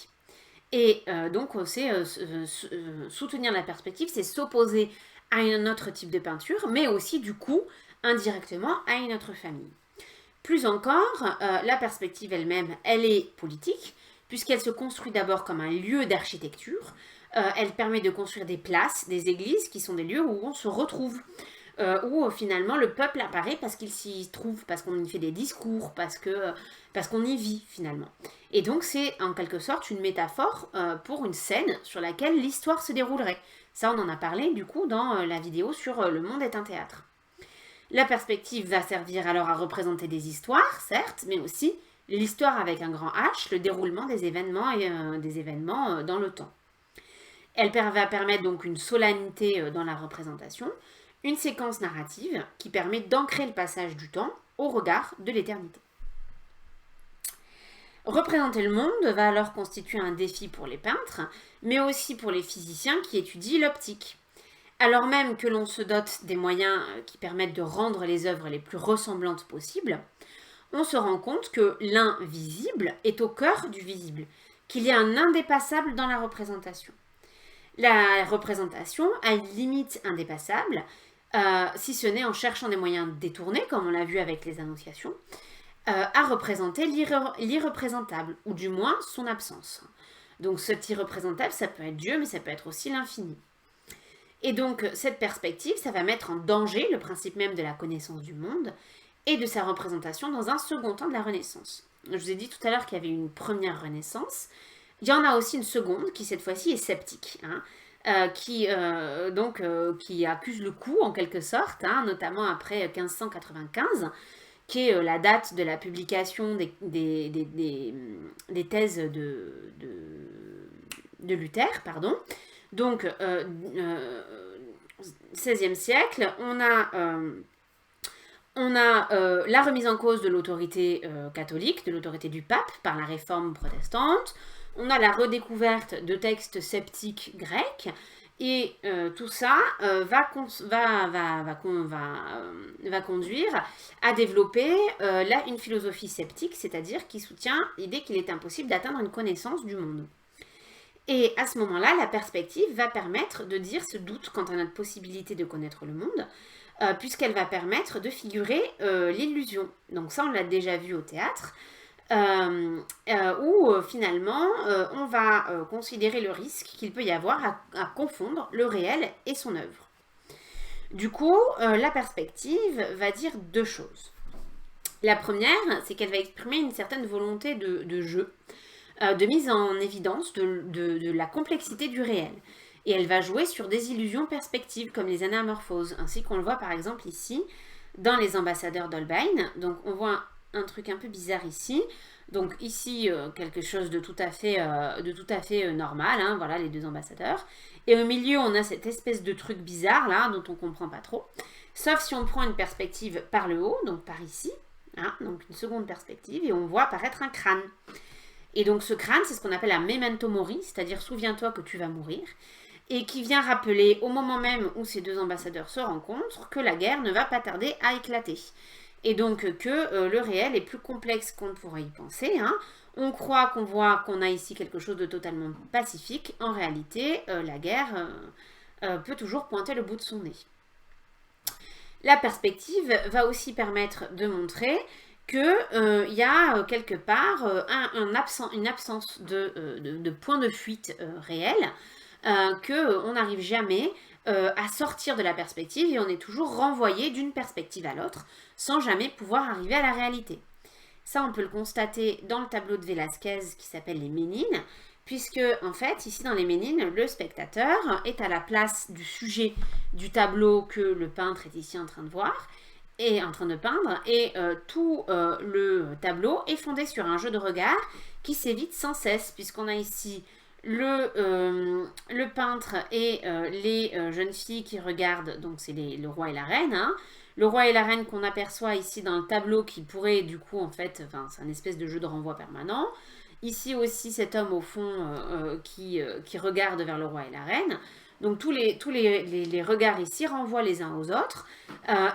Et donc, soutenir la perspective, c'est s'opposer à un autre type de peinture, mais aussi, du coup, indirectement, à une autre famille. Plus encore, la perspective elle-même, elle est politique, puisqu'elle se construit d'abord comme un lieu d'architecture. Elle permet de construire des places, des églises, qui sont des lieux où on se retrouve. Où finalement le peuple apparaît parce qu'il s'y trouve, parce qu'on y fait des discours, parce qu'on y vit finalement. Et donc c'est en quelque sorte une métaphore pour une scène sur laquelle l'histoire se déroulerait. Ça on en a parlé du coup dans la vidéo sur Le monde est un théâtre. La perspective va servir alors à représenter des histoires, certes, mais aussi l'histoire avec un grand H, le déroulement des événements dans le temps. Elle va permettre donc une solennité dans la représentation, une séquence narrative qui permet d'ancrer le passage du temps au regard de l'éternité. Représenter le monde va alors constituer un défi pour les peintres, mais aussi pour les physiciens qui étudient l'optique. alors même que l'on se dote des moyens qui permettent de rendre les œuvres les plus ressemblantes possibles, on se rend compte que l'invisible est au cœur du visible, qu'il y a un indépassable dans la représentation. La représentation a une limite indépassable, si ce n'est en cherchant des moyens détournés, comme on l'a vu avec les annonciations, à représenter l'irreprésentable, ou du moins son absence. Donc cet irreprésentable, ça peut être Dieu, mais ça peut être aussi l'infini. Et donc cette perspective, ça va mettre en danger le principe même de la connaissance du monde et de sa représentation dans un second temps de la Renaissance. Je vous ai dit tout à l'heure qu'il y avait une première Renaissance. Il y en a aussi une seconde qui cette fois-ci est sceptique, qui accuse le coup en quelque sorte, notamment après 1595, qui est la date de la publication des thèses de Luther, pardon. Donc, XVIe siècle, on a la remise en cause de l'autorité catholique, de l'autorité du pape par la réforme protestante. On a la redécouverte de textes sceptiques grecs. Et tout ça va conduire à développer une philosophie sceptique, c'est-à-dire qui soutient l'idée qu'il est impossible d'atteindre une connaissance du monde. Et à ce moment-là, la perspective va permettre de dire ce doute quant à notre possibilité de connaître le monde, puisqu'elle va permettre de figurer l'illusion. Donc ça, on l'a déjà vu au théâtre, où finalement, on va considérer le risque qu'il peut y avoir à confondre le réel et son œuvre. Du coup, la perspective va dire deux choses. La première, c'est qu'elle va exprimer une certaine volonté de jeu, de mise en évidence de la complexité du réel. Et elle va jouer sur des illusions perspectives comme les anamorphoses, ainsi qu'on le voit par exemple ici dans les ambassadeurs d'Holbein. Donc on voit un truc un peu bizarre ici. Donc ici, quelque chose de tout à fait normal, voilà les deux ambassadeurs. Et au milieu, on a cette espèce de truc bizarre là, dont on ne comprend pas trop. Sauf si on prend une perspective par le haut, donc par ici, donc une seconde perspective, et on voit apparaître un crâne. Et donc ce crâne, c'est ce qu'on appelle un memento mori, c'est-à-dire souviens-toi que tu vas mourir, et qui vient rappeler au moment même où ces deux ambassadeurs se rencontrent que la guerre ne va pas tarder à éclater. Et donc que le réel est plus complexe qu'on ne pourrait y penser. On croit qu'on voit qu'on a ici quelque chose de totalement pacifique. En réalité, la guerre peut toujours pointer le bout de son nez. La perspective va aussi permettre de montrer qu'il y a quelque part une absence de point de fuite réel, qu'on n'arrive jamais à sortir de la perspective et on est toujours renvoyé d'une perspective à l'autre sans jamais pouvoir arriver à la réalité. Ça, on peut le constater dans le tableau de Velázquez qui s'appelle les Ménines, puisque en fait, ici dans les Ménines, le spectateur est à la place du sujet du tableau que le peintre est ici en train de voir, est en train de peindre, et tout le tableau est fondé sur un jeu de regard qui s'évite sans cesse, puisqu'on a ici le peintre et les jeunes filles qui regardent, donc c'est le roi et la reine, le roi et la reine qu'on aperçoit ici dans le tableau qui pourrait du coup en fait, c'est un espèce de jeu de renvoi permanent. Ici aussi cet homme au fond qui regarde vers le roi et la reine. Donc tous les regards ici renvoient les uns aux autres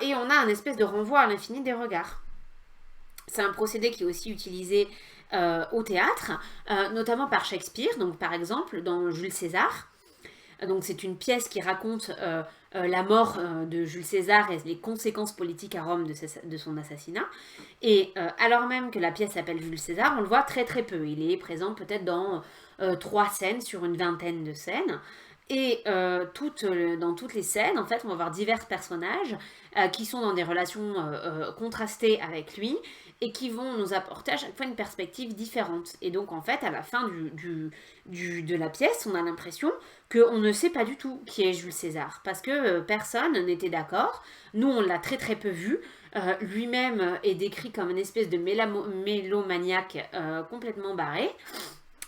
et on a un espèce de renvoi à l'infini des regards. C'est un procédé qui est aussi utilisé au théâtre, notamment par Shakespeare, donc par exemple dans Jules César. Donc c'est une pièce qui raconte la mort de Jules César et les conséquences politiques à Rome de son assassinat. Et alors même que la pièce s'appelle Jules César, on le voit très très peu. Il est présent peut-être dans 3 scènes sur une vingtaine de scènes. Et dans toutes les scènes, en fait, on va voir divers personnages qui sont dans des relations contrastées avec lui et qui vont nous apporter à chaque fois une perspective différente. Et donc, en fait, à la fin de la pièce, on a l'impression qu'on ne sait pas du tout qui est Jules César, parce que personne n'était d'accord. Nous, on l'a très très peu vu. Lui-même est décrit comme une espèce de mélomaniaque complètement barré.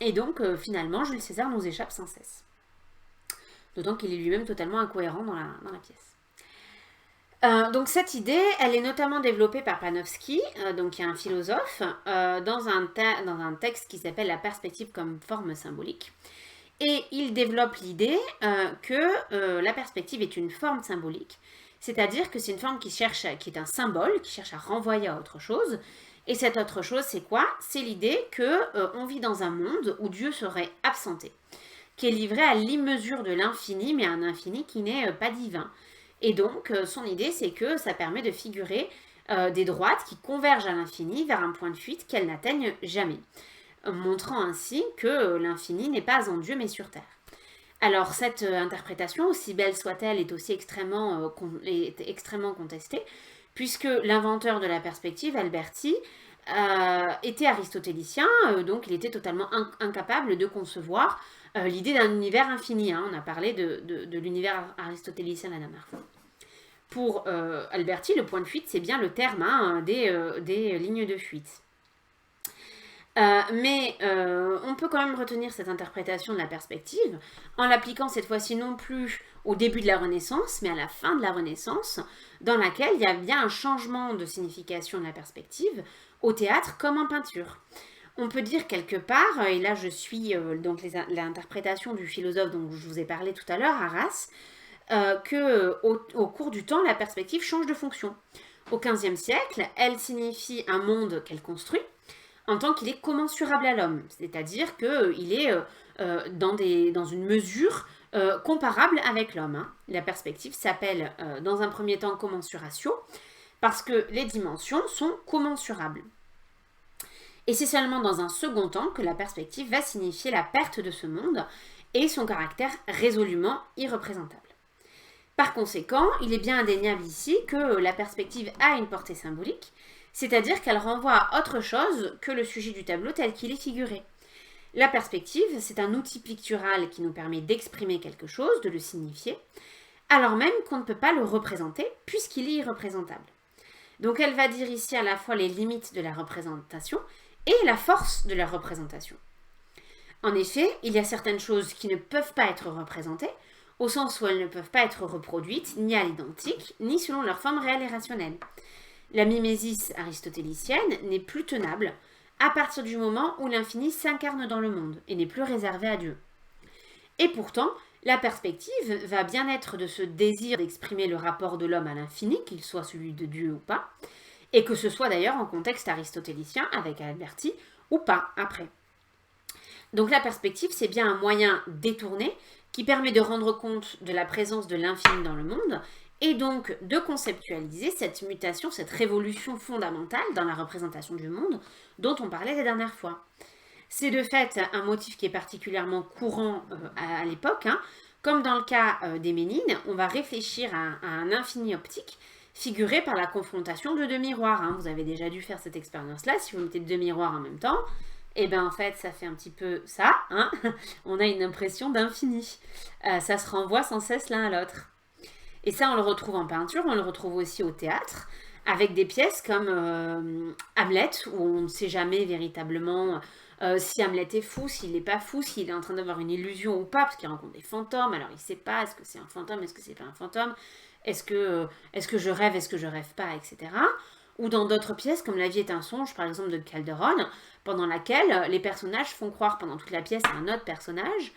Et donc, finalement, Jules César nous échappe sans cesse. D'autant qu'il est lui-même totalement incohérent dans la pièce. Donc cette idée, elle est notamment développée par Panofsky, donc qui est un philosophe, dans un texte qui s'appelle « La perspective comme forme symbolique ». Et il développe l'idée que la perspective est une forme symbolique, c'est-à-dire que c'est une forme qui est un symbole, qui cherche à renvoyer à autre chose. Et cette autre chose, c'est quoi? C'est l'idée qu'on vit dans un monde où Dieu serait absenté, qui est livré à l'immesure de l'infini, mais un infini qui n'est pas divin. Et donc, son idée, c'est que ça permet de figurer des droites qui convergent à l'infini vers un point de fuite qu'elles n'atteignent jamais, montrant ainsi que l'infini n'est pas en Dieu mais sur Terre. Alors cette interprétation, aussi belle soit-elle, est aussi extrêmement contestée, puisque l'inventeur de la perspective, Alberti, était aristotélicien, donc il était totalement incapable de concevoir l'idée d'un univers infini. On a parlé de l'univers aristotélicien la dernière fois. Pour Alberti, le point de fuite, c'est bien le terme des lignes de fuite. Mais on peut quand même retenir cette interprétation de la perspective en l'appliquant cette fois-ci non plus au début de la Renaissance, mais à la fin de la Renaissance, dans laquelle il y a bien un changement de signification de la perspective au théâtre comme en peinture. On peut dire quelque part, et là je suis donc l'interprétation du philosophe dont je vous ai parlé tout à l'heure, Arras, qu'au cours du temps, la perspective change de fonction. Au XVe siècle, elle signifie un monde qu'elle construit, en tant qu'il est commensurable à l'homme, c'est-à-dire qu'il est dans une mesure comparable avec l'homme. La perspective s'appelle dans un premier temps commensuratio, parce que les dimensions sont commensurables. Et c'est seulement dans un second temps que la perspective va signifier la perte de ce monde et son caractère résolument irreprésentable. Par conséquent, il est bien indéniable ici que la perspective a une portée symbolique, c'est-à-dire qu'elle renvoie à autre chose que le sujet du tableau tel qu'il est figuré. La perspective, c'est un outil pictural qui nous permet d'exprimer quelque chose, de le signifier, alors même qu'on ne peut pas le représenter puisqu'il est irreprésentable. Donc elle va dire ici à la fois les limites de la représentation et la force de la représentation. En effet, il y a certaines choses qui ne peuvent pas être représentées, au sens où elles ne peuvent pas être reproduites ni à l'identique, ni selon leur forme réelle et rationnelle. La mimésis aristotélicienne n'est plus tenable à partir du moment où l'infini s'incarne dans le monde et n'est plus réservé à Dieu. Et pourtant, la perspective va bien être de ce désir d'exprimer le rapport de l'homme à l'infini, qu'il soit celui de Dieu ou pas, et que ce soit d'ailleurs en contexte aristotélicien avec Alberti ou pas après. Donc la perspective, c'est bien un moyen détourné qui permet de rendre compte de la présence de l'infini dans le monde et donc de conceptualiser cette mutation, cette révolution fondamentale dans la représentation du monde dont on parlait la dernière fois. C'est de fait un motif qui est particulièrement courant à l'époque, comme dans le cas des Ménines, on va réfléchir à un infini optique figuré par la confrontation de deux miroirs. Vous avez déjà dû faire cette expérience-là, si vous mettez deux miroirs en même temps, et bien en fait ça fait un petit peu ça, on a une impression d'infini. Ça se renvoie sans cesse l'un à l'autre. Et ça on le retrouve en peinture, on le retrouve aussi au théâtre, avec des pièces comme Hamlet, où on ne sait jamais véritablement si Hamlet est fou, s'il n'est pas fou, s'il est en train d'avoir une illusion ou pas, parce qu'il rencontre des fantômes, alors il ne sait pas, est-ce que c'est un fantôme, est-ce que c'est pas un fantôme, est-ce que je rêve, est-ce que je rêve pas, etc. Ou dans d'autres pièces, comme La vie est un songe, par exemple de Calderon, pendant laquelle les personnages font croire pendant toute la pièce à un autre personnage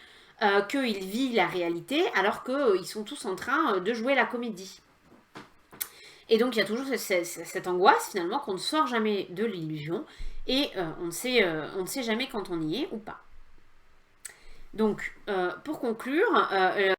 qu'il vit la réalité, alors qu'ils sont tous en train de jouer la comédie. Et donc il y a toujours cette angoisse finalement qu'on ne sort jamais de l'illusion et on ne sait jamais quand on y est ou pas. Donc pour conclure,